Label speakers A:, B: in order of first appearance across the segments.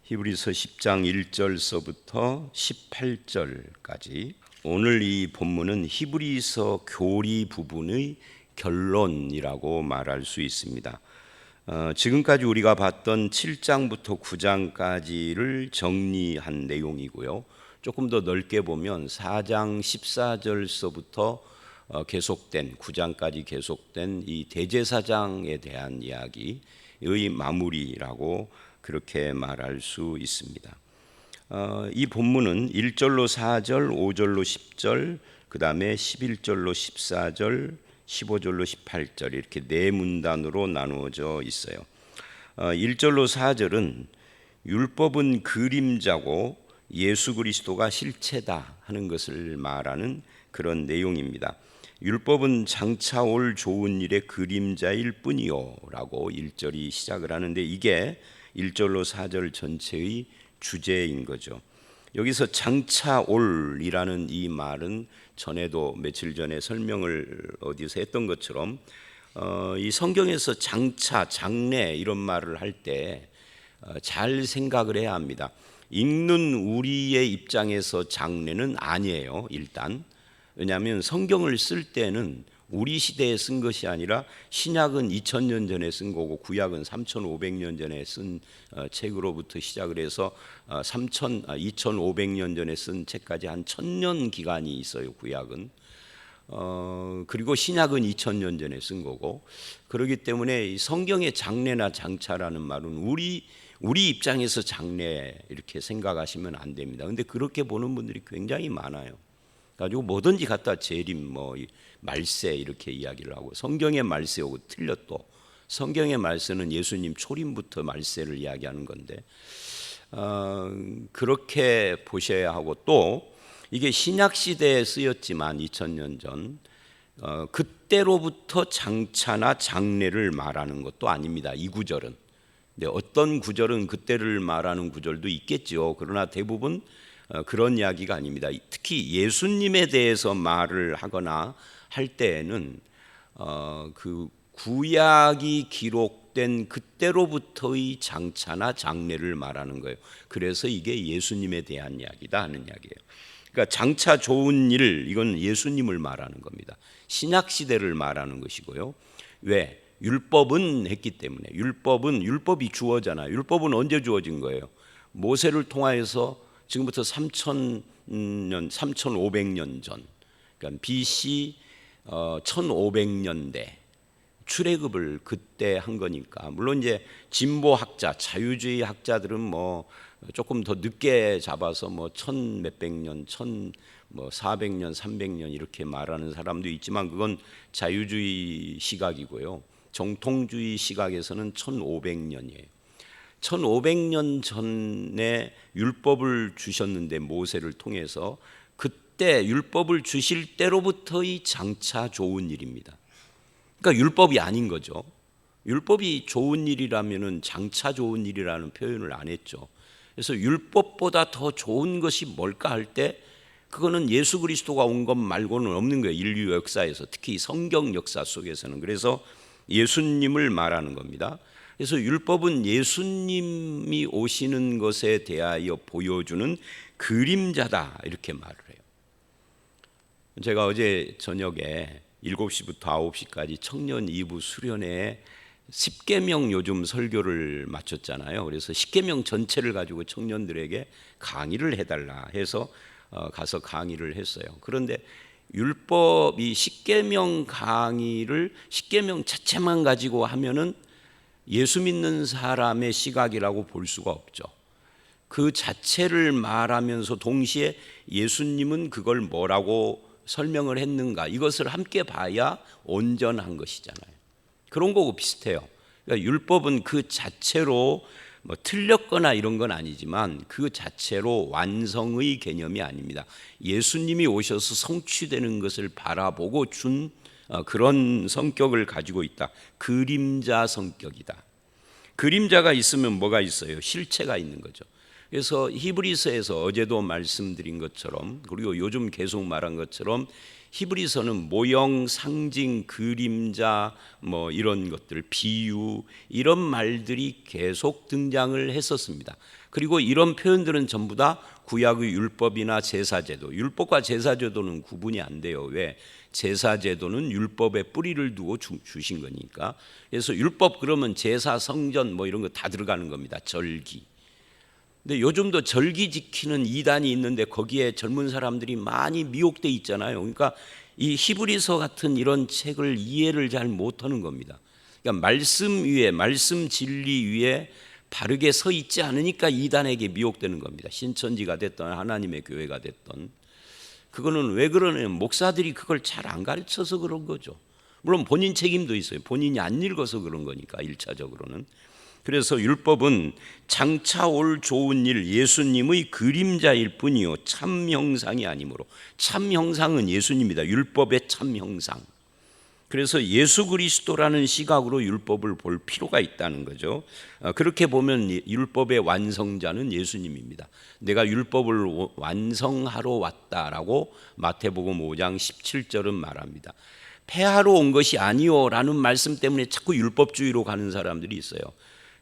A: 히브리서 10장 1절서부터 18절까지 오늘 이 본문은 히브리서 교리 부분의 결론이라고 말할 수 있습니다. 지금까지 우리가 봤던 7장부터 9장까지를 정리한 내용이고요. 조금 더 넓게 보면 4장 14절서부터 계속된 9장까지 계속된 이 대제사장에 대한 이야기의 마무리라고 그렇게 말할 수 있습니다. 이 본문은 1절로 4절, 5절로 10절, 그 다음에 11절로 14절, 15절로 18절 이렇게 네 문단으로 나누어져 있어요. 1절로 4절은 율법은 그림자고 예수 그리스도가 실체다 하는 것을 말하는 그런 내용입니다. 율법은 장차 올 좋은 일의 그림자일 뿐이요 라고 1절이 시작을 하는데 이게 1절로 4절 전체의 주제인 거죠. 여기서 장차 올이라는 이 말은 전에도 며칠 전에 설명을 어디서 했던 것처럼 이 성경에서 장차, 장래 이런 말을 할 때 잘 생각을 해야 합니다. 읽는 우리의 입장에서 장래는 아니에요. 일단 왜냐하면 성경을 쓸 때는 우리 시대에 쓴 것이 아니라 신약은 2000년 전에 쓴 거고 구약은 3500년 전에 쓴 책으로부터 시작을 해서 2500년 전에 쓴 책까지 한 1000년 기간이 있어요. 구약은 그리고 신약은 2000년 전에 쓴 거고, 그렇기 때문에 성경의 장래나 장차라는 말은 우리 입장에서 장래 이렇게 생각하시면 안 됩니다. 근데 그렇게 보는 분들이 굉장히 많아요. 가지고 뭐든지 갖다 재림, 말세 이렇게 이야기를 하고, 성경의 말세하고 틀려. 또 성경의 말세는 예수님 초림부터 말세를 이야기하는 건데 그렇게 보셔야 하고, 또 이게 신약 시대에 쓰였지만 2000년 전 그때로부터 장차나 장래를 말하는 것도 아닙니다. 이 구절은. 근데 어떤 구절은 그때를 말하는 구절도 있겠죠. 그러나 대부분 그런 이야기가 아닙니다. 특히 예수님에 대해서 말을 하거나 할 때에는 그 구약이 기록된 그때로부터의 장차나 장래를 말하는 거예요. 그래서 이게 예수님에 대한 이야기다 하는 이야기예요. 그러니까 장차 좋은 일, 이건 예수님을 말하는 겁니다. 신약 시대를 말하는 것이고요. 왜? 율법은 했기 때문에. 율법이 주어잖아요. 율법은 언제 주어진 거예요? 모세를 통하여서 지금부터 3500년 전, 그러니까 BC 1500년대 출애굽을 그때 한 거니까. 물론 이제 진보학자, 자유주의 학자들은 조금 더 늦게 잡아서 1000몇백 년, 1400년, 300년 이렇게 말하는 사람도 있지만 그건 자유주의 시각이고요. 정통주의 시각에서는 1500년이에요. 1500년 전에 율법을 주셨는데, 모세를 통해서 그때 율법을 주실 때로부터의 장차 좋은 일입니다. 그러니까 율법이 아닌 거죠. 율법이 좋은 일이라면은 장차 좋은 일이라는 표현을 안 했죠. 그래서 율법보다 더 좋은 것이 뭘까 할 때 그거는 예수 그리스도가 온 것 말고는 없는 거예요. 인류 역사에서, 특히 성경 역사 속에서는. 그래서 예수님을 말하는 겁니다. 그래서 율법은 예수님이 오시는 것에 대하여 보여주는 그림자다 이렇게 말을 해요. 제가 어제 저녁에 7시부터 9시까지 청년 2부 수련회에 10계명 요즘 설교를 마쳤잖아요. 그래서 10계명 전체를 가지고 청년들에게 강의를 해달라 해서 가서 강의를 했어요. 그런데 율법이 10계명 강의를 10계명 자체만 가지고 하면은 예수 믿는 사람의 시각이라고 볼 수가 없죠. 그 자체를 말하면서 동시에 예수님은 그걸 뭐라고 설명을 했는가, 이것을 함께 봐야 온전한 것이잖아요. 그런 거고 비슷해요. 그러니까 율법은 그 자체로 틀렸거나 이런 건 아니지만 그 자체로 완성의 개념이 아닙니다. 예수님이 오셔서 성취되는 것을 바라보고 준 그런 성격을 가지고 있다. 그림자 성격이다. 그림자가 있으면 뭐가 있어요? 실체가 있는 거죠. 그래서 히브리서에서 어제도 말씀드린 것처럼, 그리고 요즘 계속 말한 것처럼, 히브리서는 모형, 상징, 그림자, 뭐 이런 것들, 비유, 이런 말들이 계속 등장을 했었습니다. 그리고 이런 표현들은 전부 다 구약의 율법이나 제사제도, 율법과 제사제도는 구분이 안 돼요. 왜? 제사제도는 율법에 뿌리를 두고 주신 거니까. 그래서 율법 그러면 제사, 성전 뭐 이런 거 다 들어가는 겁니다. 절기. 근데 요즘도 절기 지키는 이단이 있는데 거기에 젊은 사람들이 많이 미혹돼 있잖아요. 그러니까 이 히브리서 같은 이런 책을 이해를 잘 못하는 겁니다. 그러니까 말씀 위에, 말씀 진리 위에 바르게 서 있지 않으니까 이단에게 미혹되는 겁니다. 신천지가 됐던 하나님의 교회가 됐던. 그거는 왜 그러냐면 목사들이 그걸 잘 안 가르쳐서 그런 거죠. 물론 본인 책임도 있어요. 본인이 안 읽어서 그런 거니까, 1차적으로는. 그래서 율법은 장차 올 좋은 일, 예수님의 그림자일 뿐이요 참 형상이 아니므로. 참 형상은 예수님이다. 율법의 참 형상. 그래서 예수 그리스도라는 시각으로 율법을 볼 필요가 있다는 거죠. 그렇게 보면 율법의 완성자는 예수님입니다. 내가 율법을 완성하러 왔다라고 마태복음 5장 17절은 말합니다. 폐하러 온 것이 아니오라는 말씀 때문에 자꾸 율법주의로 가는 사람들이 있어요.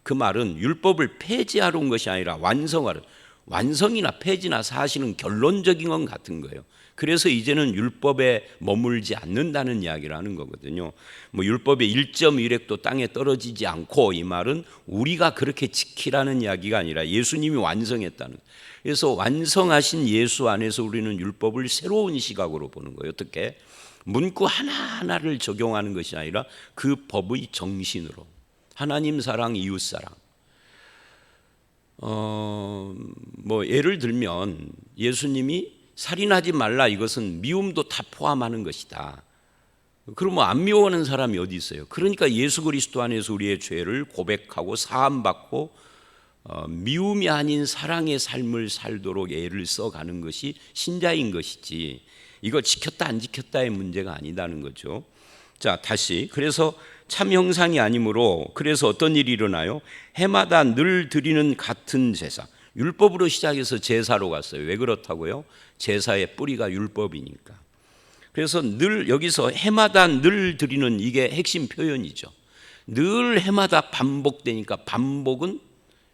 A: 그 말은 율법을 폐지하러 온 것이 아니라 완성하러. 완성이나 폐지나 사실은 결론적인 건 같은 거예요. 그래서 이제는 율법에 머물지 않는다는 이야기를 하는 거거든요. 뭐 율법의 1.1획도 땅에 떨어지지 않고, 이 말은 우리가 그렇게 지키라는 이야기가 아니라 예수님이 완성했다는. 그래서 완성하신 예수 안에서 우리는 율법을 새로운 시각으로 보는 거예요. 어떻게? 문구 하나하나를 적용하는 것이 아니라 그 법의 정신으로. 하나님 사랑, 이웃 사랑. 뭐 예를 들면 예수님이 살인하지 말라, 이것은 미움도 다 포함하는 것이다. 그러면 안 미워하는 사람이 어디 있어요? 그러니까 예수 그리스도 안에서 우리의 죄를 고백하고 사함받고 미움이 아닌 사랑의 삶을 살도록 애를 써가는 것이 신자인 것이지, 이거 지켰다 안 지켰다의 문제가 아니다는 거죠. 자, 다시. 그래서 참 형상이 아니므로, 그래서 어떤 일이 일어나요? 해마다 늘 드리는 같은 제사. 율법으로 시작해서 제사로 갔어요. 왜 그렇다고요? 제사의 뿌리가 율법이니까. 그래서 늘, 여기서 해마다 늘 드리는, 이게 핵심 표현이죠. 늘 해마다 반복되니까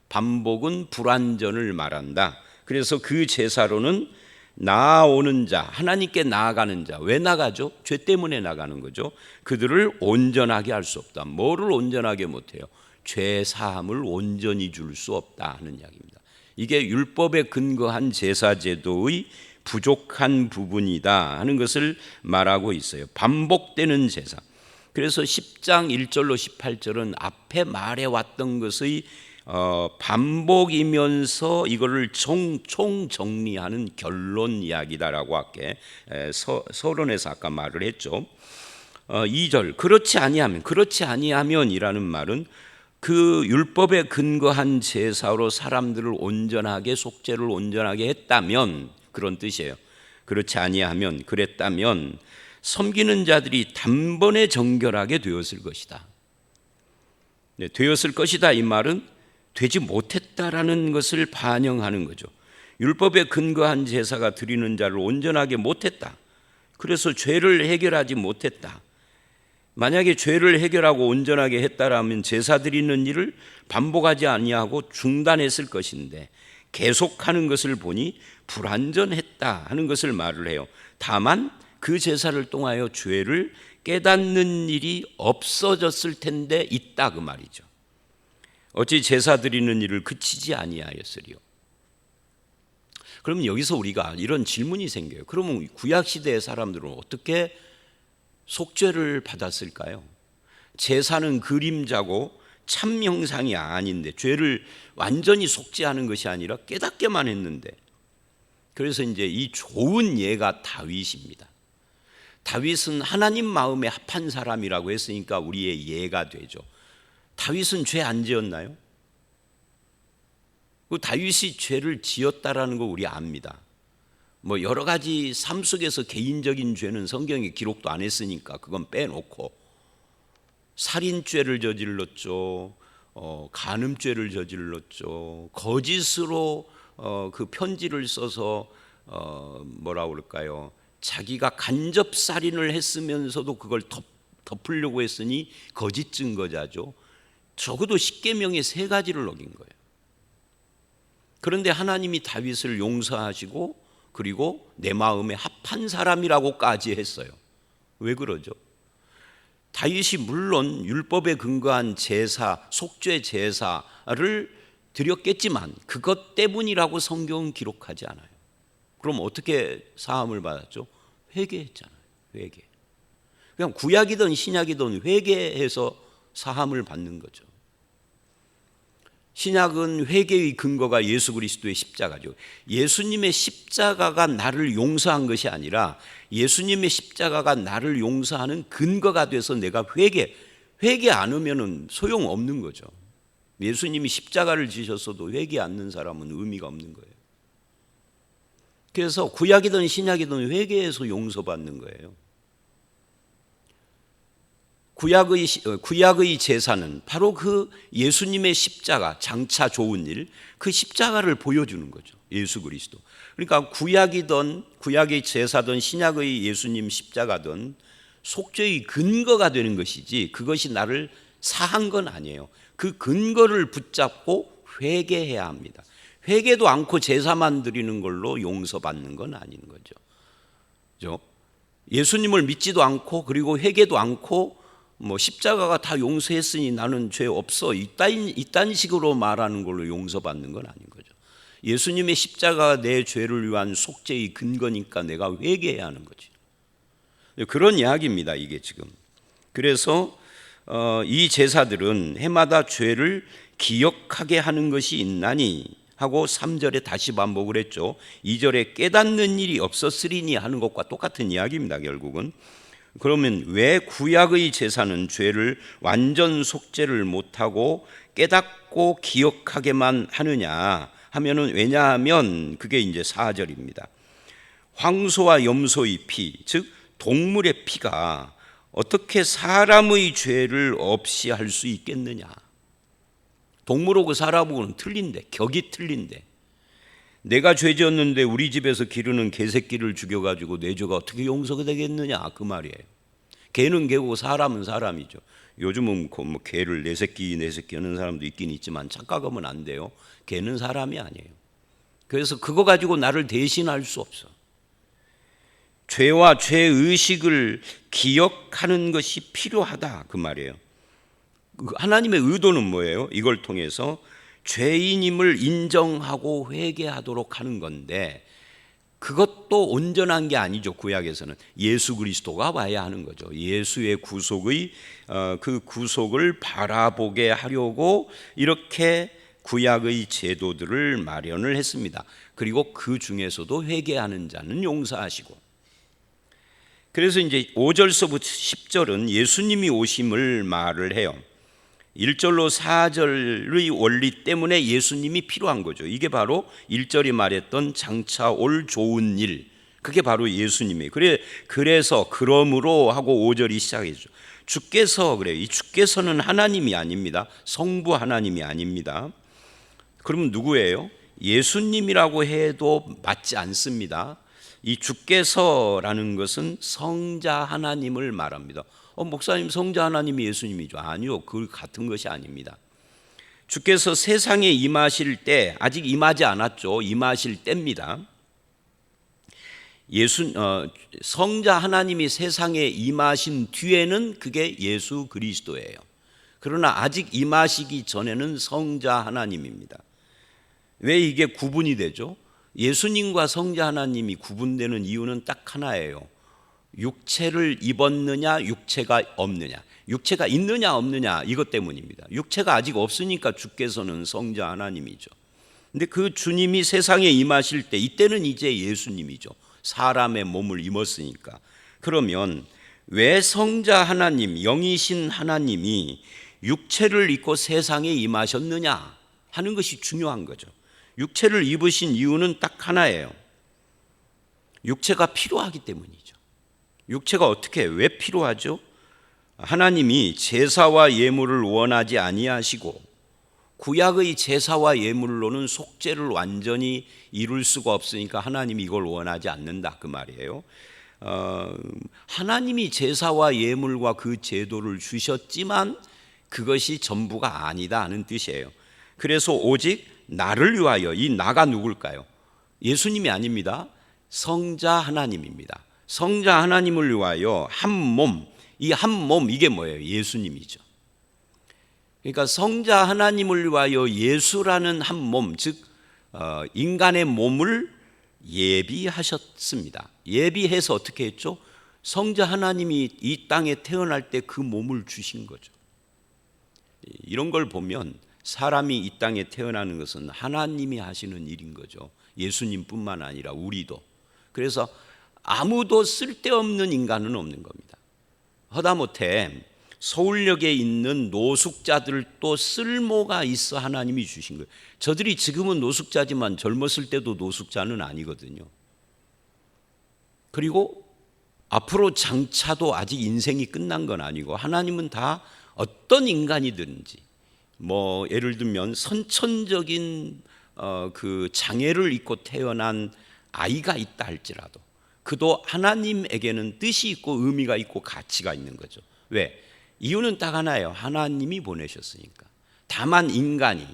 A: 반복은 불완전을 말한다. 그래서 그 제사로는 나아오는 자, 하나님께 나아가는 자. 왜 나가죠? 죄 때문에 나가는 거죠. 그들을 온전하게 할 수 없다. 뭐를 온전하게 못해요? 죄 사함을 온전히 줄 수 없다 하는 이야기입니다. 이게 율법에 근거한 제사제도의 부족한 부분이다 하는 것을 말하고 있어요. 반복되는 제사. 그래서 10장 1절로 18절은 앞에 말해왔던 것의 반복이면서 이거를 총 정리하는 결론 이야기다라고 할게. 서론에서 아까 말을 했죠. 2절 그렇지 아니하면이라는 말은 그 율법에 근거한 제사로 사람들을 온전하게, 속죄를 온전하게 했다면, 그런 뜻이에요. 그렇지 아니하면, 그랬다면 섬기는 자들이 단번에 정결하게 되었을 것이다. 네, 되었을 것이다. 이 말은 되지 못했다라는 것을 반영하는 거죠. 율법에 근거한 제사가 드리는 자를 온전하게 못했다. 그래서 죄를 해결하지 못했다. 만약에 죄를 해결하고 온전하게 했다라면 제사 드리는 일을 반복하지 아니하고 중단했을 것인데, 계속하는 것을 보니 불완전했다 하는 것을 말을 해요. 다만 그 제사를 통하여 죄를 깨닫는 일이 없어졌을 텐데 있다, 그 말이죠. 어찌 제사 드리는 일을 그치지 아니하였으리요. 그러면 여기서 우리가 이런 질문이 생겨요. 그러면 구약 시대의 사람들은 어떻게 속죄를 받았을까요? 제사는 그림자고 참 형상이 아닌데, 죄를 완전히 속죄하는 것이 아니라 깨닫게만 했는데. 그래서 이제 이 좋은 예가 다윗입니다. 다윗은 하나님 마음에 합한 사람이라고 했으니까 우리의 예가 되죠. 다윗은 죄 안 지었나요? 그 다윗이 죄를 지었다라는 거 우리 압니다. 뭐 여러 가지 삶 속에서 개인적인 죄는 성경에 기록도 안 했으니까 그건 빼놓고, 살인죄를 저질렀죠, 간음죄를 저질렀죠, 거짓으로 그 편지를 써서 뭐라 그럴까요? 자기가 간접 살인을 했으면서도 그걸 덮으려고 했으니 거짓 증거자죠. 적어도 십계명의 3가지를 어긴 거예요. 그런데 하나님이 다윗을 용서하시고 그리고 내 마음에 합한 사람이라고까지 했어요. 왜 그러죠? 다윗이 물론 율법에 근거한 제사, 속죄 제사를 드렸겠지만 그것 때문이라고 성경은 기록하지 않아요. 그럼 어떻게 사함을 받았죠? 회개했잖아요. 회개. 그냥 구약이든 신약이든 회개해서 사함을 받는 거죠. 신약은 회개의 근거가 예수 그리스도의 십자가죠. 예수님의 십자가가 나를 용서한 것이 아니라 예수님의 십자가가 나를 용서하는 근거가 돼서 내가 회개 안 하면은 소용없는 거죠. 예수님이 십자가를 지셨어도 회개 않는 사람은 의미가 없는 거예요. 그래서 구약이든 신약이든 회개해서 용서받는 거예요. 구약의 제사는 바로 그 예수님의 십자가, 장차 좋은 일, 그 십자가를 보여주는 거죠. 예수 그리스도. 그러니까 구약의 제사든 신약의 예수님 십자가든 속죄의 근거가 되는 것이지 그것이 나를 사한 건 아니에요. 그 근거를 붙잡고 회개해야 합니다. 회개도 않고 제사만 드리는 걸로 용서받는 건 아닌 거죠. 그죠? 예수님을 믿지도 않고 그리고 회개도 않고 십자가가 다 용서했으니 나는 죄 없어 이딴 식으로 말하는 걸로 용서받는 건 아닌 거죠. 예수님의 십자가가 내 죄를 위한 속죄의 근거니까 내가 회개해야 하는 거지. 그런 이야기입니다, 이게 지금. 그래서 이 제사들은 해마다 죄를 기억하게 하는 것이 있나니 하고 3절에 다시 반복을 했죠. 2절에 깨닫는 일이 없었으리니 하는 것과 똑같은 이야기입니다, 결국은. 그러면 왜 구약의 제사는 죄를 완전 속죄를 못하고 깨닫고 기억하게만 하느냐 하면은, 왜냐하면 그게 이제 4절입니다. 황소와 염소의 피, 즉 동물의 피가 어떻게 사람의 죄를 없이 할 수 있겠느냐. 동물하고 사람하고는 틀린데, 격이 틀린데, 내가 죄 지었는데 우리 집에서 기르는 개새끼를 죽여가지고 내 죄가 어떻게 용서가 되겠느냐, 그 말이에요. 개는 개고 사람은 사람이죠. 요즘은 뭐 개를 네 새끼 하는 사람도 있긴 있지만 착각하면 안 돼요. 개는 사람이 아니에요. 그래서 그거 가지고 나를 대신할 수 없어. 죄와 죄의식을 기억하는 것이 필요하다, 그 말이에요. 하나님의 의도는 뭐예요? 이걸 통해서 죄인임을 인정하고 회개하도록 하는 건데, 그것도 온전한 게 아니죠. 구약에서는 예수 그리스도가 와야 하는 거죠. 예수의 구속의 그 구속을 바라보게 하려고 이렇게 구약의 제도들을 마련을 했습니다. 그리고 그 중에서도 회개하는 자는 용서하시고. 그래서 이제 5절서부터 10절은 예수님이 오심을 말을 해요. 1절로 4절의 원리 때문에 예수님이 필요한 거죠. 이게 바로 1절이 말했던 장차 올 좋은 일, 그게 바로 예수님이에요. 그래서 그러므로 하고 5절이 시작해죠. 주께서, 그래요. 이 주께서는 하나님이 아닙니다. 성부 하나님이 아닙니다. 그러면 누구예요? 예수님이라고 해도 맞지 않습니다. 이 주께서라는 것은 성자 하나님을 말합니다. 목사님, 성자 하나님이 예수님이죠. 아니요, 그 같은 것이 아닙니다. 주께서 세상에 임하실 때, 아직 임하지 않았죠. 임하실 때입니다. 성자 하나님이 세상에 임하신 뒤에는 그게 예수 그리스도예요. 그러나 아직 임하시기 전에는 성자 하나님입니다. 왜 이게 구분이 되죠? 예수님과 성자 하나님이 구분되는 이유는 딱 하나예요. 육체를 입었느냐, 육체가 없느냐. 육체가 있느냐 없느냐, 이것 때문입니다. 육체가 아직 없으니까 주께서는 성자 하나님이죠. 근데 그 주님이 세상에 임하실 때, 이때는 이제 예수님이죠. 사람의 몸을 입었으니까. 그러면 왜 성자 하나님, 영이신 하나님이 육체를 입고 세상에 임하셨느냐 하는 것이 중요한 거죠. 육체를 입으신 이유는 딱 하나예요. 육체가 필요하기 때문이죠. 육체가 왜 필요하죠? 하나님이 제사와 예물을 원하지 아니하시고 구약의 제사와 예물로는 속죄를 완전히 이룰 수가 없으니까 하나님이 이걸 원하지 않는다 그 말이에요. 하나님이 제사와 예물과 그 제도를 주셨지만 그것이 전부가 아니다 하는 뜻이에요. 그래서 오직 나를 위하여, 이 나가 누굴까요? 예수님이 아닙니다. 성자 하나님입니다. 성자 하나님을 위하여 한 몸, 이 한 몸 이게 뭐예요? 예수님이죠. 그러니까 성자 하나님을 위하여 예수라는 한 몸, 즉 인간의 몸을 예비하셨습니다. 예비해서 어떻게 했죠? 성자 하나님이 이 땅에 태어날 때 그 몸을 주신 거죠. 이런 걸 보면 사람이 이 땅에 태어나는 것은 하나님이 하시는 일인 거죠. 예수님뿐만 아니라 우리도. 그래서 아무도 쓸데없는 인간은 없는 겁니다. 하다못해 서울역에 있는 노숙자들도 쓸모가 있어 하나님이 주신 거예요. 저들이 지금은 노숙자지만 젊었을 때도 노숙자는 아니거든요. 그리고 앞으로 장차도 아직 인생이 끝난 건 아니고 하나님은 다 어떤 인간이든지 뭐 예를 들면 선천적인 그 장애를 입고 태어난 아이가 있다 할지라도 그도 하나님에게는 뜻이 있고 의미가 있고 가치가 있는 거죠. 왜? 이유는 딱 하나예요. 하나님이 보내셨으니까. 다만 인간이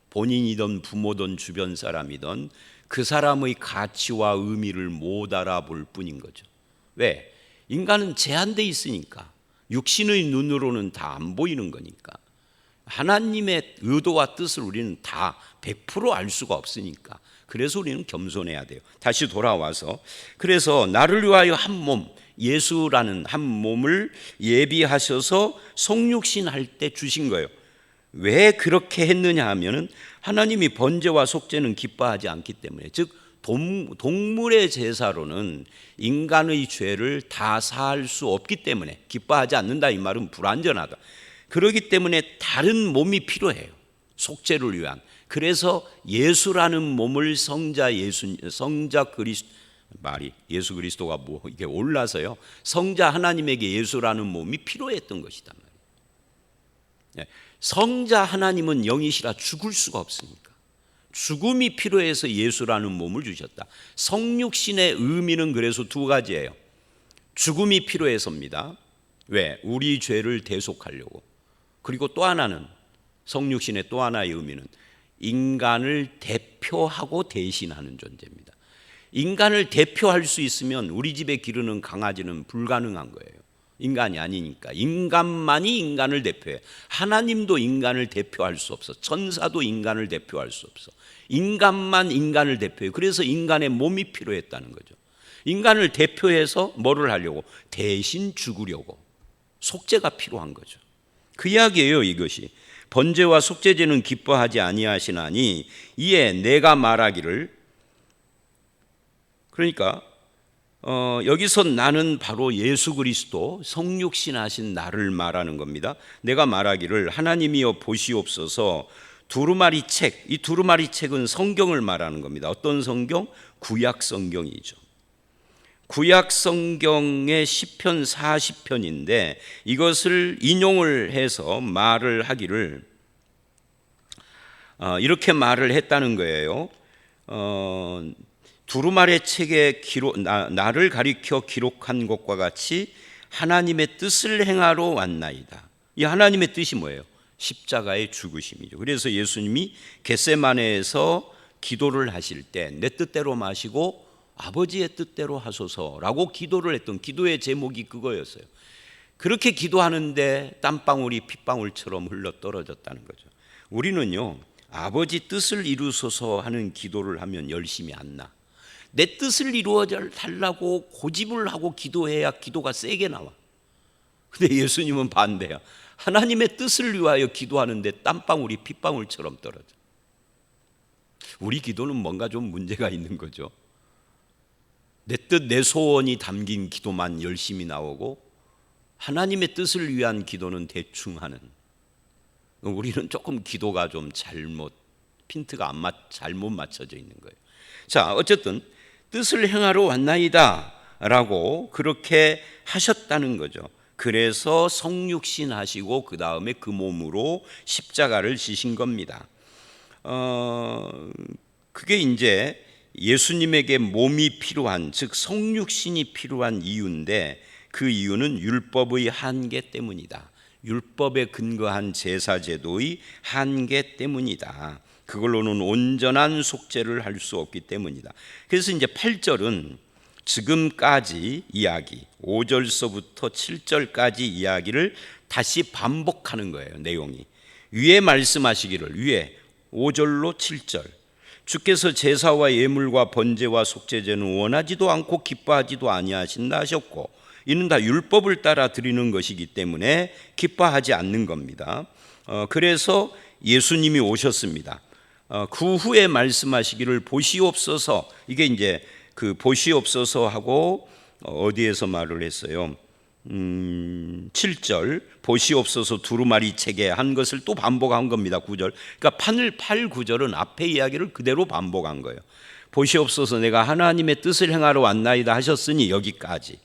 A: 본인이든 부모든 주변 사람이든 그 사람의 가치와 의미를 못 알아볼 뿐인 거죠. 왜? 인간은 제한되어 있으니까. 육신의 눈으로는 다 안 보이는 거니까. 하나님의 의도와 뜻을 우리는 다 100% 알 수가 없으니까. 그래서 우리는 겸손해야 돼요. 다시 돌아와서 그래서 나를 위하여 한 몸, 예수라는 한 몸을 예비하셔서 성육신 할 때 주신 거예요. 왜 그렇게 했느냐 하면은 하나님이 번제와 속죄는 기뻐하지 않기 때문에, 즉 동물의 제사로는 인간의 죄를 다 사할 수 없기 때문에, 기뻐하지 않는다 이 말은 불완전하다. 그렇기 때문에 다른 몸이 필요해요. 속죄를 위한. 그래서 예수라는 몸을 성자 그리스도 말이 예수 그리스도가 뭐 이게 올라서요. 성자 하나님에게 예수라는 몸이 필요했던 것이단 말이에요. 성자 하나님은 영이시라 죽을 수가 없으니까 죽음이 필요해서 예수라는 몸을 주셨다. 성육신의 의미는 그래서 두 가지예요. 죽음이 필요해서입니다. 왜? 우리 죄를 대속하려고. 그리고 또 하나는 성육신의 또 하나의 의미는 인간을 대표하고 대신하는 존재입니다. 인간을 대표할 수 있으면 우리 집에 기르는 강아지는 불가능한 거예요. 인간이 아니니까. 인간만이 인간을 대표해. 하나님도 인간을 대표할 수 없어. 천사도 인간을 대표할 수 없어. 인간만 인간을 대표해. 그래서 인간의 몸이 필요했다는 거죠. 인간을 대표해서 뭐를 하려고? 대신 죽으려고. 속죄가 필요한 거죠. 그 이야기예요, 이것이. 번제와 속죄제는 기뻐하지 아니하시나니 이에 내가 말하기를, 그러니까 여기서 나는 바로 예수 그리스도 성육신 하신 나를 말하는 겁니다. 내가 말하기를 하나님이여 보시옵소서. 두루마리 책, 이 두루마리 책은 성경을 말하는 겁니다. 어떤 성경? 구약 성경이죠. 구약 성경의 시편 40편인데 이것을 인용을 해서 말을 하기를 이렇게 말을 했다는 거예요. 두루마리 책에 나를 가리켜 기록한 것과 같이 하나님의 뜻을 행하러 왔나이다. 이 하나님의 뜻이 뭐예요? 십자가의 죽으심이죠. 그래서 예수님이 겟세마네에서 기도를 하실 때 내 뜻대로 마시고 아버지의 뜻대로 하소서라고 기도를 했던 기도의 제목이 그거였어요. 그렇게 기도하는데 땀방울이 핏방울처럼 흘러 떨어졌다는 거죠. 우리는요, 아버지 뜻을 이루소서 하는 기도를 하면 열심히 안 나. 내 뜻을 이루어 달라고 고집을 하고 기도해야 기도가 세게 나와. 근데 예수님은 반대야. 하나님의 뜻을 위하여 기도하는데 땀방울이 핏방울처럼 떨어져. 우리 기도는 뭔가 좀 문제가 있는 거죠. 내 뜻, 내 소원이 담긴 기도만 열심히 나오고 하나님의 뜻을 위한 기도는 대충 하는. 우리는 조금 기도가 좀 핀트가 잘못 맞춰져 있는 거예요. 자, 어쨌든 뜻을 행하러 왔나이다 라고 그렇게 하셨다는 거죠. 그래서 성육신 하시고 그 다음에 그 몸으로 십자가를 지신 겁니다. 그게 이제 예수님에게 몸이 필요한, 즉 성육신이 필요한 이유인데, 그 이유는 율법의 한계 때문이다. 율법에 근거한 제사제도의 한계 때문이다. 그걸로는 온전한 속죄를 할 수 없기 때문이다. 그래서 이제 8절은 지금까지 이야기, 5절서부터 7절까지 이야기를 다시 반복하는 거예요. 내용이 위에 말씀하시기를, 위에 5절로 7절, 주께서 제사와 예물과 번제와 속죄제는 원하지도 않고 기뻐하지도 아니하신다 하셨고, 이는 다 율법을 따라 드리는 것이기 때문에 기뻐하지 않는 겁니다. 그래서 예수님이 오셨습니다. 그 후에 말씀하시기를 보시옵소서, 이게 이제 그 보시옵소서 하고 어디에서 말을 했어요? 7절 보시옵소서 두루마리 책에 한 것을 또 반복한 겁니다. 9절. 그러니까 8, 9절은 앞에 이야기를 그대로 반복한 거예요. 보시옵소서 내가 하나님의 뜻을 행하러 왔나이다 하셨으니 여기까지.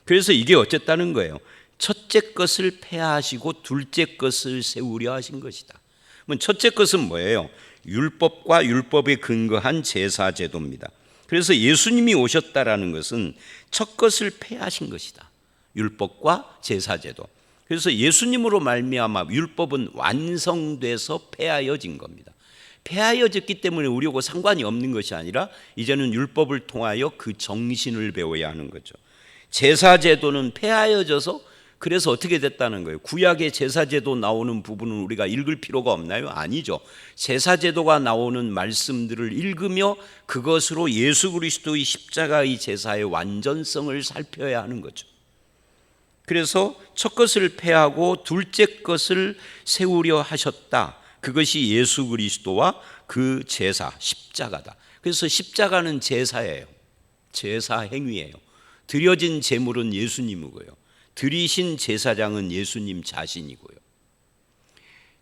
A: 그래서 이게 어쨌다는 거예요. 첫째 것을 폐하시고 둘째 것을 세우려 하신 것이다. 그럼 첫째 것은 뭐예요? 율법과 율법에 근거한 제사제도입니다. 그래서 예수님이 오셨다라는 것은 첫 것을 폐하신 것이다. 율법과 제사제도. 그래서 예수님으로 말미암아 율법은 완성돼서 폐하여진 겁니다. 폐하여졌기 때문에 우리하고 상관이 없는 것이 아니라 이제는 율법을 통하여 그 정신을 배워야 하는 거죠. 제사제도는 폐하여져서 그래서 어떻게 됐다는 거예요? 구약의 제사제도 나오는 부분은 우리가 읽을 필요가 없나요? 아니죠. 제사제도가 나오는 말씀들을 읽으며 그것으로 예수 그리스도의 십자가의 제사의 완전성을 살펴야 하는 거죠. 그래서 첫 것을 폐하고 둘째 것을 세우려 하셨다. 그것이 예수 그리스도와 그 제사, 십자가다. 그래서 십자가는 제사예요. 제사 행위예요. 드려진 제물은 예수님이고요. 드리신 제사장은 예수님 자신이고요.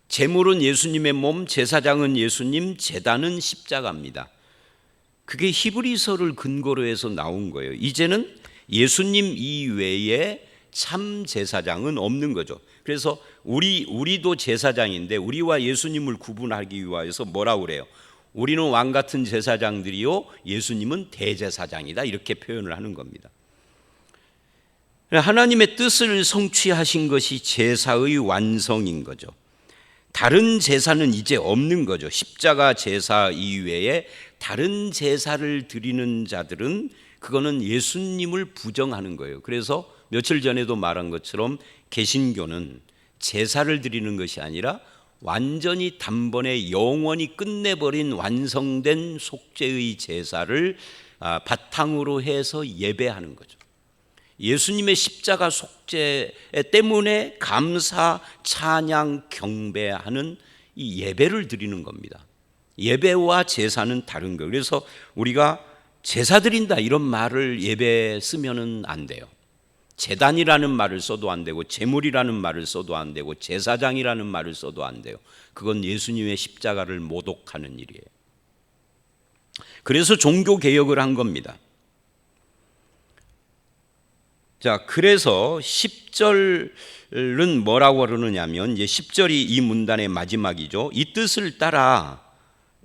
A: 제물은 예수님의 몸, 제사장은 예수님, 제단은 십자가입니다. 그게 히브리서를 근거로 해서 나온 거예요. 이제는 예수님 이외에 참 제사장은 없는 거죠. 그래서 우리도 제사장인데 우리와 예수님을 구분하기 위해서 뭐라고 그래요? 우리는 왕 같은 제사장들이요, 예수님은 대제사장이다, 이렇게 표현을 하는 겁니다. 하나님의 뜻을 성취하신 것이 제사의 완성인 거죠. 다른 제사는 이제 없는 거죠. 십자가 제사 이외에 다른 제사를 드리는 자들은 그거는 예수님을 부정하는 거예요. 그래서 며칠 전에도 말한 것처럼 개신교는 제사를 드리는 것이 아니라 완전히 단번에 영원히 끝내버린 완성된 속죄의 제사를 바탕으로 해서 예배하는 거죠. 예수님의 십자가 속죄 때문에 감사, 찬양, 경배하는 이 예배를 드리는 겁니다. 예배와 제사는 다른 거예요. 그래서 우리가 제사 드린다 이런 말을 예배에 쓰면은 안 돼요. 제단이라는 말을 써도 안 되고, 제물이라는 말을 써도 안 되고, 제사장이라는 말을 써도 안 돼요. 그건 예수님의 십자가를 모독하는 일이에요. 그래서 종교 개혁을 한 겁니다. 자, 그래서 10절은 뭐라고 그러느냐면, 이제 10절이 이 문단의 마지막이죠. 이 뜻을 따라,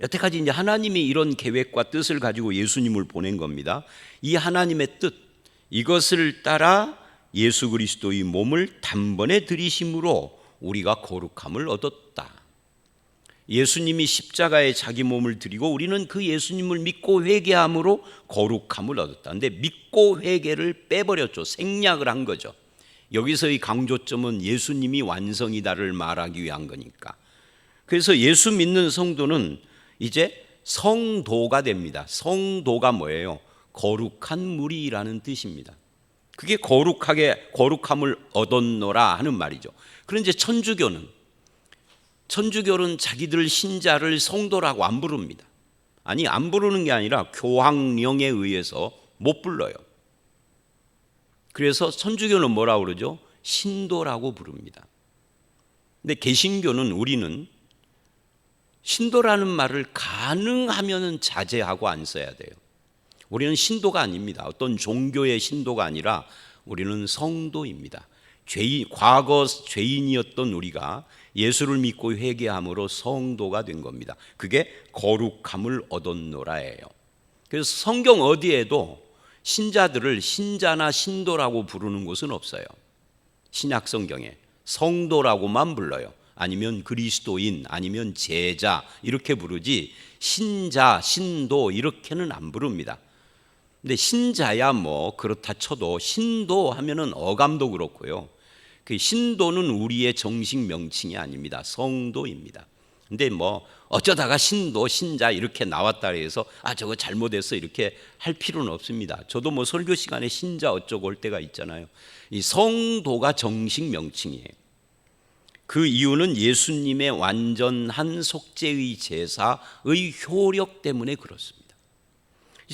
A: 여태까지 이제 하나님이 이런 계획과 뜻을 가지고 예수님을 보낸 겁니다. 이 하나님의 뜻, 이것을 따라 예수 그리스도의 몸을 단번에 들이심으로 우리가 거룩함을 얻었다. 예수님이 십자가에 자기 몸을 드리고 우리는 그 예수님을 믿고 회개함으로 거룩함을 얻었다. 근데 믿고 회개를 빼버렸죠. 생략을 한 거죠. 여기서의 강조점은 예수님이 완성이다를 말하기 위한 거니까. 그래서 예수 믿는 성도는 이제 성도가 됩니다. 성도가 뭐예요? 거룩한 무리라는 뜻입니다. 그게 거룩함을 얻었노라 하는 말이죠. 그런데 천주교는 자기들 신자를 성도라고 안 부릅니다. 아니, 안 부르는 게 아니라 교황령에 의해서 못 불러요. 그래서 천주교는 뭐라고 그러죠? 신도라고 부릅니다. 근데 개신교는, 우리는 신도라는 말을 가능하면 자제하고 안 써야 돼요. 우리는 신도가 아닙니다. 어떤 종교의 신도가 아니라 우리는 성도입니다. 과거 죄인이었던 우리가 예수를 믿고 회개함으로 성도가 된 겁니다. 그게 거룩함을 얻었노라예요. 그래서 성경 어디에도 신자들을 신자나 신도라고 부르는 곳은 없어요. 신약 성경에 성도라고만 불러요. 아니면 그리스도인, 아니면 제자 이렇게 부르지 신자, 신도 이렇게는 안 부릅니다. 근데 신자야 뭐 그렇다 쳐도 신도 하면은 어감도 그렇고요. 그 신도는 우리의 정식 명칭이 아닙니다. 성도입니다. 근데 뭐 어쩌다가 신도, 신자 이렇게 나왔다 해서 저거 잘못했어 이렇게 할 필요는 없습니다. 저도 뭐 설교 시간에 신자 어쩌고 할 때가 있잖아요. 이 성도가 정식 명칭이에요. 그 이유는 예수님의 완전한 속죄의 제사의 효력 때문에 그렇습니다.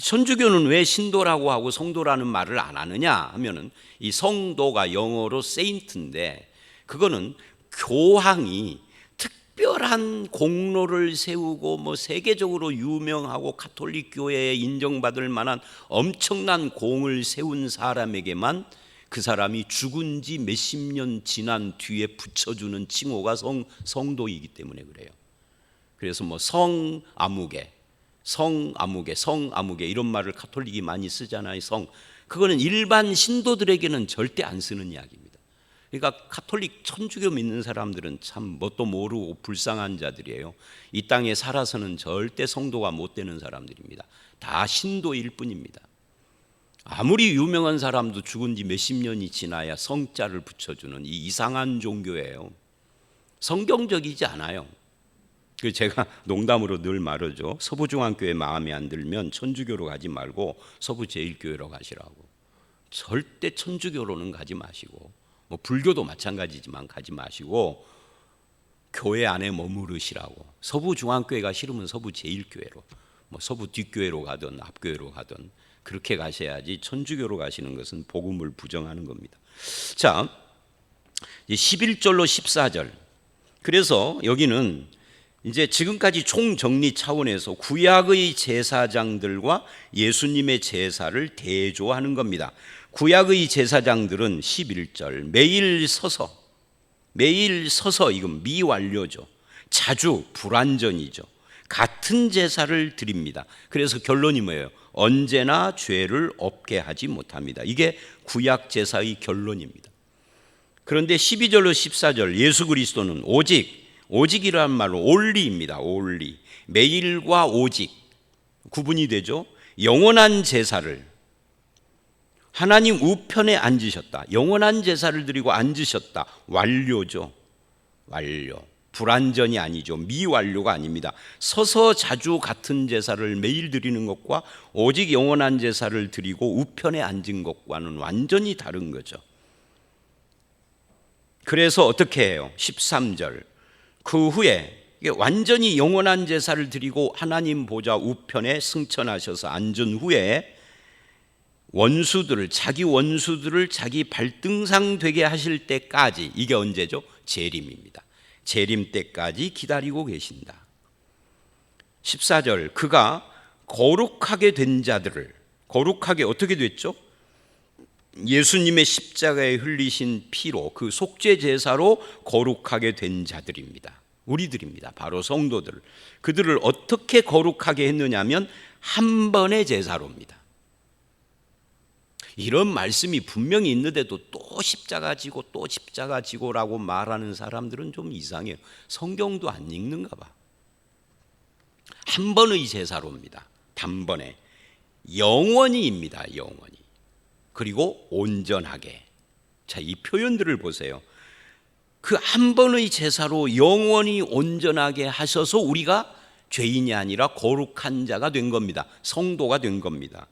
A: 천주교는 왜 신도라고 하고 성도라는 말을 안 하느냐 하면은 이 성도가 영어로 saint인데 그거는 교황이 특별한 공로를 세우고 뭐 세계적으로 유명하고 가톨릭 교회에 인정받을 만한 엄청난 공을 세운 사람에게만 그 사람이 죽은 지 몇십 년 지난 뒤에 붙여주는 칭호가 성도이기 때문에 그래요. 그래서 뭐 성아무개 이런 말을 가톨릭이 많이 쓰잖아요. 그거는 일반 신도들에게는 절대 안 쓰는 이야기입니다. 그러니까 가톨릭 천주교 믿는 사람들은 참 뭣도 모르고 불쌍한 자들이에요. 이 땅에 살아서는 절대 성도가 못 되는 사람들입니다. 다 신도일 뿐입니다. 아무리 유명한 사람도 죽은 지 몇십 년이 지나야 성자를 붙여주는 이 이상한 종교예요. 성경적이지 않아요. 제가 농담으로 늘 말하죠. 서부중앙교회 마음에 안 들면 천주교로 가지 말고 서부제일교회로 가시라고. 절대 천주교로는 가지 마시고 뭐 불교도 마찬가지지만 가지 마시고 교회 안에 머무르시라고. 서부중앙교회가 싫으면 서부제일교회로, 뭐 서부뒷교회로 가든 앞교회로 가든 그렇게 가셔야지 천주교로 가시는 것은 복음을 부정하는 겁니다. 자, 11절로 14절. 그래서 여기는 이제 지금까지 총정리 차원에서 구약의 제사장들과 예수님의 제사를 대조하는 겁니다. 구약의 제사장들은 11절 매일 서서 이건 미완료죠. 자주 불완전이죠. 같은 제사를 드립니다. 그래서 결론이 뭐예요? 언제나 죄를 없게 하지 못합니다. 이게 구약 제사의 결론입니다. 그런데 12절로 14절 예수 그리스도는 오직이라는 말로 only입니다. only. 매일과 오직 구분이 되죠. 영원한 제사를 하나님 우편에 앉으셨다. 영원한 제사를 드리고 앉으셨다. 완료죠. 완료. 불완전이 아니죠. 미완료가 아닙니다. 서서 자주 같은 제사를 매일 드리는 것과 오직 영원한 제사를 드리고 우편에 앉은 것과는 완전히 다른 거죠. 그래서 어떻게 해요? 13절. 그 후에 완전히 영원한 제사를 드리고 하나님 보좌 우편에 승천하셔서 앉은 후에 자기 원수들을 자기 발등상 되게 하실 때까지, 이게 언제죠? 재림입니다. 재림 때까지 기다리고 계신다. 14절. 그가 거룩하게 된 자들을, 거룩하게 어떻게 됐죠? 예수님의 십자가에 흘리신 피로, 그 속죄 제사로 거룩하게 된 자들입니다. 우리들입니다. 바로 성도들. 그들을 어떻게 거룩하게 했느냐면 한 번의 제사로입니다. 이런 말씀이 분명히 있는데도 또 십자가 지고 또 십자가 지고라고 말하는 사람들은 좀 이상해요. 성경도 안 읽는가 봐. 한 번의 제사로입니다. 단번에. 영원히입니다. 영원히. 그리고 온전하게. 자, 이 표현들을 보세요. 그 한 번의 제사로 영원히 온전하게 하셔서 우리가 죄인이 아니라 거룩한 자가 된 겁니다. 성도가 된 겁니다.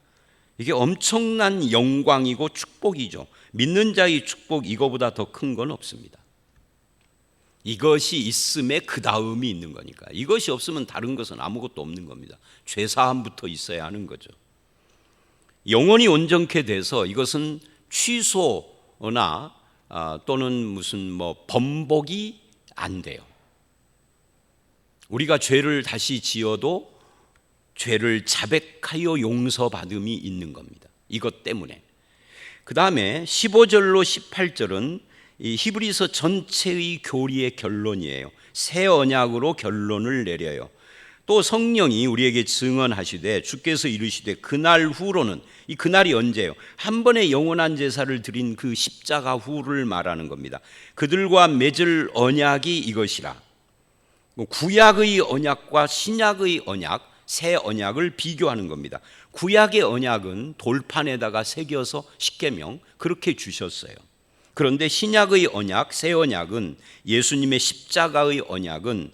A: 이게 엄청난 영광이고 축복이죠. 믿는 자의 축복, 이거보다 더 큰 건 없습니다. 이것이 있음에 그 다음이 있는 거니까. 이것이 없으면 다른 것은 아무것도 없는 겁니다. 죄사함부터 있어야 하는 거죠. 영원히 온전케 돼서 이것은 취소나 또는 무슨 번복이 안 돼요. 우리가 죄를 다시 지어도 죄를 자백하여 용서받음이 있는 겁니다. 이것 때문에. 그 다음에 15절로 18절은 이 히브리서 전체의 교리의 결론이에요. 새 언약으로 결론을 내려요. 또 성령이 우리에게 증언하시되 주께서 이르시되 그날 후로는, 이 그날이 언제예요? 한 번의 영원한 제사를 드린 그 십자가 후를 말하는 겁니다. 그들과 맺을 언약이 이것이라. 구약의 언약과 신약의 언약, 새 언약을 비교하는 겁니다. 구약의 언약은 돌판에다가 새겨서 십계명 그렇게 주셨어요. 그런데 신약의 언약, 새 언약은, 예수님의 십자가의 언약은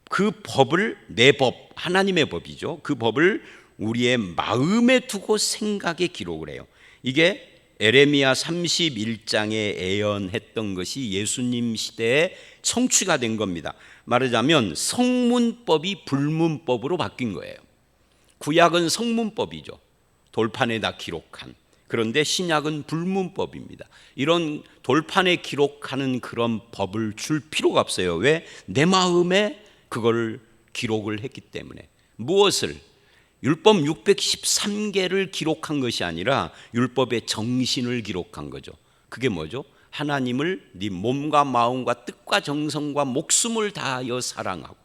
A: 그 법을, 내 법, 하나님의 법이죠. 그 법을 우리의 마음에 두고 생각에 기록을 해요. 이게 에레미야 31장에 예언했던 것이 예수님 시대에 성취가 된 겁니다. 말하자면 성문법이 불문법으로 바뀐 거예요. 구약은 성문법이죠. 돌판에다 기록한. 그런데 신약은 불문법입니다. 이런 돌판에 기록하는 그런 법을 줄 필요가 없어요. 왜? 내 마음에 그걸 기록을 했기 때문에. 무엇을? 율법 613개를 기록한 것이 아니라 율법의 정신을 기록한 거죠. 그게 뭐죠? 하나님을 네 몸과 마음과 뜻과 정성과 목숨을 다하여 사랑하고,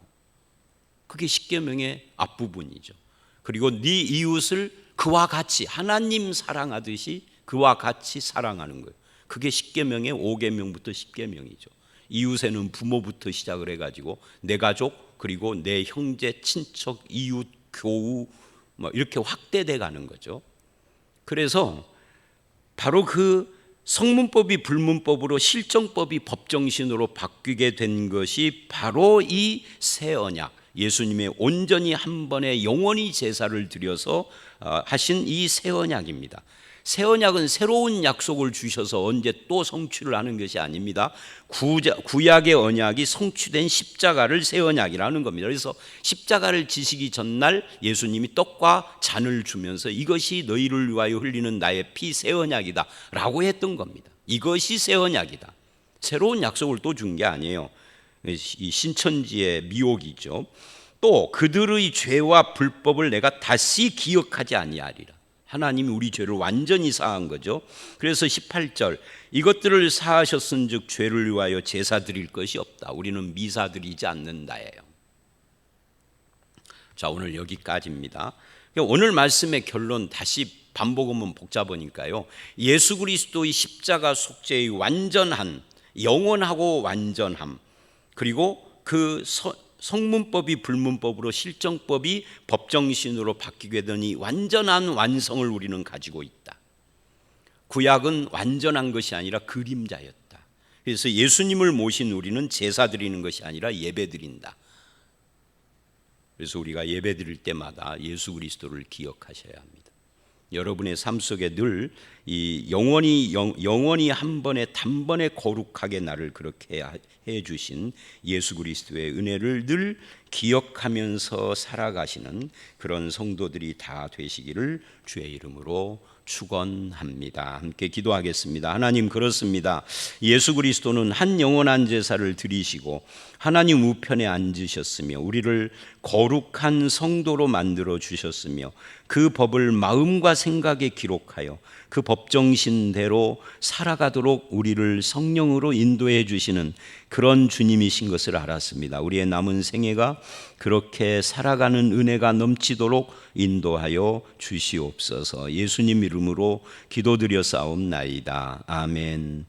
A: 그게 십계명의 앞부분이죠. 그리고 네 이웃을 그와 같이, 하나님 사랑하듯이 그와 같이 사랑하는 거예요. 그게 십계명의 5계명부터 10계명이죠. 이웃에는 부모부터 시작을 해가지고 내 가족, 그리고 내 형제, 친척, 이웃, 교우 이렇게 확대돼 가는 거죠. 그래서 바로 그 성문법이 불문법으로, 실정법이 법정신으로 바뀌게 된 것이 바로 이 새 언약, 예수님의 온전히 한 번에 영원히 제사를 드려서 하신 이 새 언약입니다. 새 언약은 새로운 약속을 주셔서 언제 또 성취를 하는 것이 아닙니다. 구약의 언약이 성취된 십자가를 새 언약이라는 겁니다. 그래서 십자가를 지시기 전날 예수님이 떡과 잔을 주면서 이것이 너희를 위하여 흘리는 나의 피 새 언약이다 라고 했던 겁니다. 이것이 새 언약이다. 새로운 약속을 또 준 게 아니에요. 이 신천지의 미혹이죠. 또 그들의 죄와 불법을 내가 다시 기억하지 아니하리라. 하나님이 우리 죄를 완전히 사한 거죠. 그래서 18절, 이것들을 사하셨은 즉 죄를 위하여 제사 드릴 것이 없다. 우리는 미사 드리지 않는다예요. 자, 오늘 여기까지입니다. 오늘 말씀의 결론 다시 반복하면 복잡하니까요. 예수 그리스도의 십자가 속죄의 완전한, 영원하고 완전함, 그리고 그 성문법이 불문법으로, 실정법이 법정신으로 바뀌게 되니 완전한 완성을 우리는 가지고 있다. 구약은 완전한 것이 아니라 그림자였다. 그래서 예수님을 모신 우리는 제사 드리는 것이 아니라 예배 드린다. 그래서 우리가 예배 드릴 때마다 예수 그리스도를 기억하셔야 합니다. 여러분의 삶 속에 늘 이 영원히 한 번에 단번에 거룩하게 나를 그렇게 해 주신 예수 그리스도의 은혜를 늘 기억하면서 살아가시는 그런 성도들이 다 되시기를 주의 이름으로 축원합니다. 함께 기도하겠습니다. 하나님, 그렇습니다. 예수 그리스도는 한 영원한 제사를 드리시고 하나님 우편에 앉으셨으며 우리를 거룩한 성도로 만들어 주셨으며 그 법을 마음과 생각에 기록하여 그 법정신대로 살아가도록 우리를 성령으로 인도해 주시는 그런 주님이신 것을 알았습니다. 우리의 남은 생애가 그렇게 살아가는 은혜가 넘치도록 인도하여 주시옵소서. 예수님 이름으로 기도드려 싸움나이다. 아멘.